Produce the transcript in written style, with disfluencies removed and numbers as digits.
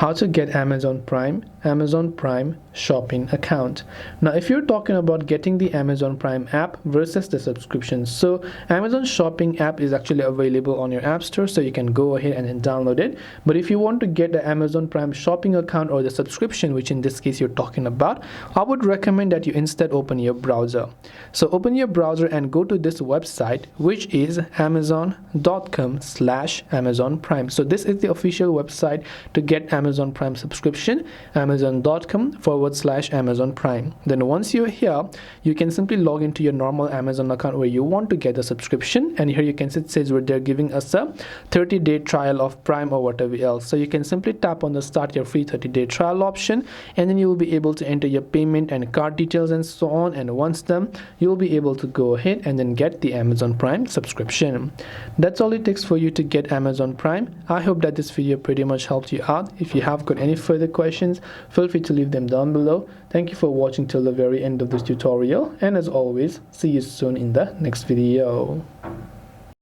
How to get Amazon Prime shopping account. Now if you're talking about getting the Amazon Prime app versus the subscription, so Amazon shopping app is actually available on your app store, so you can go ahead and then download it. But if you want to get the Amazon Prime shopping account or the subscription, which in this case you're talking about, I would recommend that you instead open your browser. So open your browser and go to this website, which is amazon.com/Amazon Prime. So this is the official website to get Amazon Prime subscription, amazon.com/Amazon Prime. Then once you're here, you can simply log into your normal Amazon account where you want to get a subscription, and here you can see it says where they're giving us a 30-day trial of Prime or whatever else. So you can simply tap on the start your free 30-day trial option, and then you will be able to enter your payment and card details and so on, and once done, you'll be able to go ahead and then get the Amazon Prime subscription. That's all it takes for you to get Amazon Prime. I hope that this video pretty much helped you out. If you have got any further questions, feel free to leave them down below. Thank you for watching till the very end of this tutorial, and as always, see you soon in the next video.